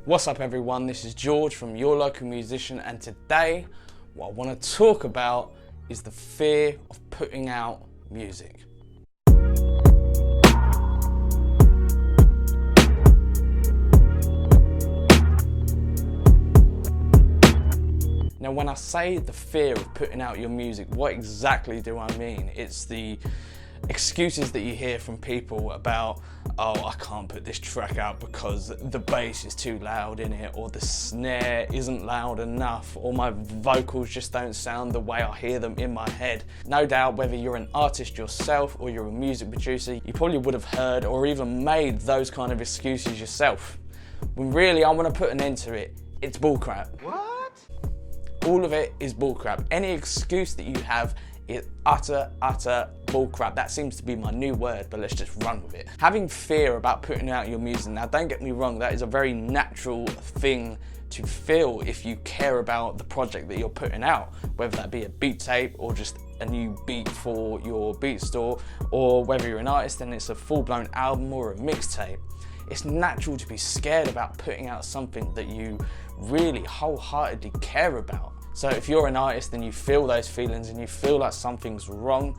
What's up everyone, this is George from Your Local Musician, and today what I want to talk about is the fear of putting out music. Now when I say the fear of putting out your music, what exactly do I mean? It's the excuses that you hear from people about, oh, I can't put this track out because the bass is too loud in it, or the snare isn't loud enough, or my vocals just don't sound the way I hear them in my head. No doubt whether you're an artist yourself or you're a music producer, you probably would have heard or even made those kind of excuses yourself. When really I want to put an end to it, it's bullcrap. What? All of it is bullcrap. Any excuse that you have is utter bullcrap. That seems to be my new word, but let's just run with it. Having fear about putting out your music, now don't get me wrong, that is a very natural thing to feel if you care about the project that you're putting out, whether that be a beat tape or just a new beat for your beat store, or whether you're an artist and it's a full-blown album or a mixtape. It's natural to be scared about putting out something that you really wholeheartedly care about. So if you're an artist and you feel those feelings and you feel like something's wrong,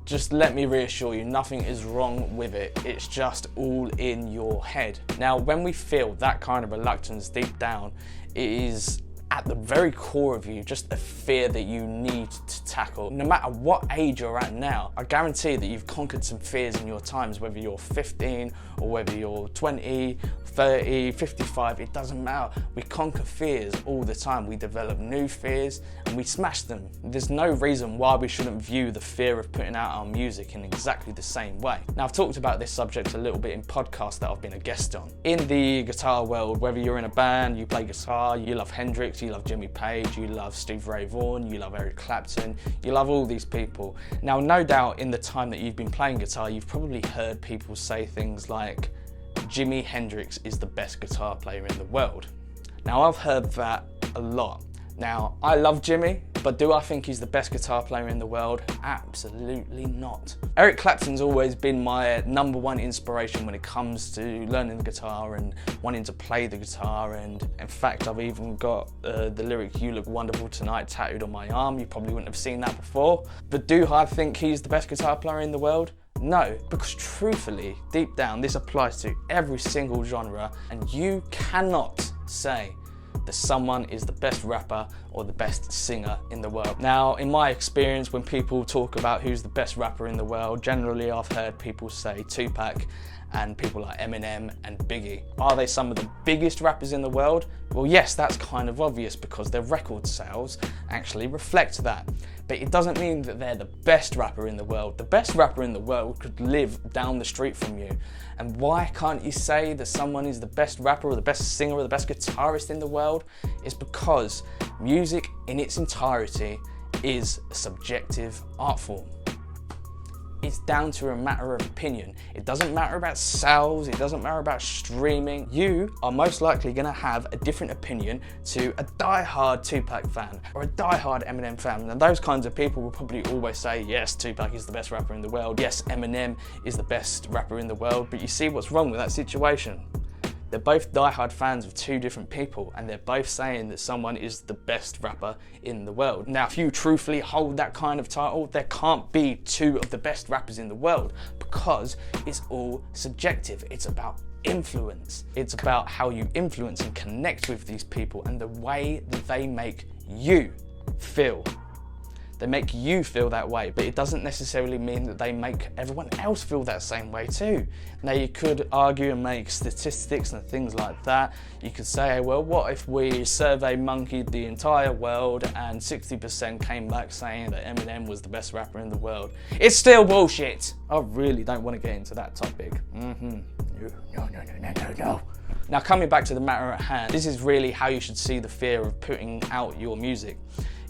just let me reassure you, nothing is wrong with it. It's just all in your head. Now, when we feel that kind of reluctance deep down, it is at the very core of you, just a fear that you need to tackle. No matter what age you're at now, I guarantee that you've conquered some fears in your times, whether you're 15 or whether you're 20, 30, 55, it doesn't matter. We conquer fears all the time. We develop new fears and we smash them. There's no reason why we shouldn't view the fear of putting out our music in exactly the same way. Now, I've talked about this subject a little bit in podcasts that I've been a guest on. In the guitar world, whether you're in a band, you play guitar, you love Hendrix, you love Jimmy Page, you love Stevie Ray Vaughan, you love Eric Clapton, you love all these people. Now, no doubt in the time that you've been playing guitar, you've probably heard people say things like, Jimi Hendrix is the best guitar player in the world. Now, I've heard that a lot. Now, I love Jimmy, but do I think he's the best guitar player in the world? Absolutely not. Eric Clapton's always been my #1 inspiration when it comes to learning the guitar and wanting to play the guitar, and in fact I've even got the lyric "You Look Wonderful Tonight" tattooed on my arm. You probably wouldn't have seen that before. But do I think he's the best guitar player in the world? No, because truthfully, deep down, this applies to every single genre, and you cannot say that someone is the best rapper or the best singer in the world. Now, in my experience, when people talk about who's the best rapper in the world, generally I've heard people say Tupac and people like Eminem and Biggie. Are they some of the biggest rappers in the world? Well, yes, that's kind of obvious because their record sales actually reflect that. But it doesn't mean that they're the best rapper in the world. The best rapper in the world could live down the street from you. And why can't you say that someone is the best rapper or the best singer or the best guitarist in the world? It's because music in its entirety is a subjective art form. It's down to a matter of opinion. It doesn't matter about sales, it doesn't matter about streaming. You are most likely gonna have a different opinion to a die-hard Tupac fan or a die-hard Eminem fan. And those kinds of people will probably always say, yes, Tupac is the best rapper in the world. Yes, Eminem is the best rapper in the world. But you see what's wrong with that situation? They're both die-hard fans of two different people, and they're both saying that someone is the best rapper in the world. Now, if you truthfully hold that kind of title, there can't be two of the best rappers in the world, because it's all subjective. It's about influence. It's about how you influence and connect with these people and the way that they make you feel. They make you feel that way, but it doesn't necessarily mean that they make everyone else feel that same way too. Now, you could argue and make statistics and things like that. You could say, well, what if we survey monkeyed the entire world and 60% came back saying that Eminem was the best rapper in the world? It's still bullshit. I really don't want to get into that topic. No. Now, coming back to the matter at hand, this is really how you should see the fear of putting out your music,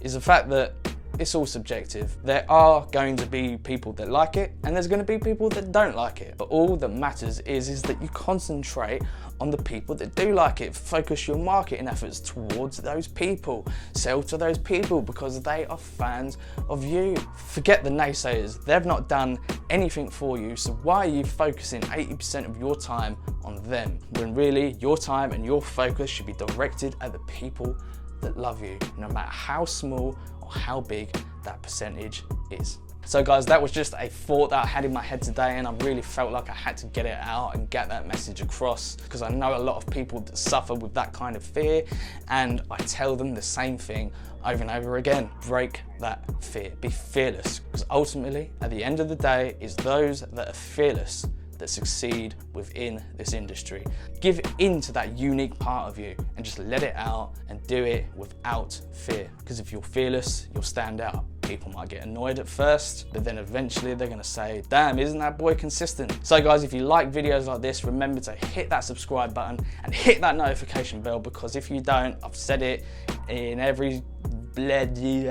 is the fact that it's all subjective. There are going to be people that like it, and there's going to be people that don't like it. But all that matters is that you concentrate on the people that do like it. Focus your marketing efforts towards those people. Sell to those people because they are fans of you. Forget the naysayers. They've not done anything for you, so why are you focusing 80% of your time on them, when really your time and your focus should be directed at the people that love you, no matter how small or how big that percentage is. So guys, that was just a thought that I had in my head today, and I really felt like I had to get it out and get that message across, because I know a lot of people that suffer with that kind of fear, and I tell them the same thing over and over again. Break that fear, be fearless, because ultimately at the end of the day, it's those that are fearless that succeed within this industry. Give in to that unique part of you and just let it out and do it without fear. Because if you're fearless, you'll stand out. People might get annoyed at first, but then eventually they're gonna say, damn, isn't that boy consistent? So guys, if you like videos like this, remember to hit that subscribe button and hit that notification bell, because if you don't, I've said it in every bloody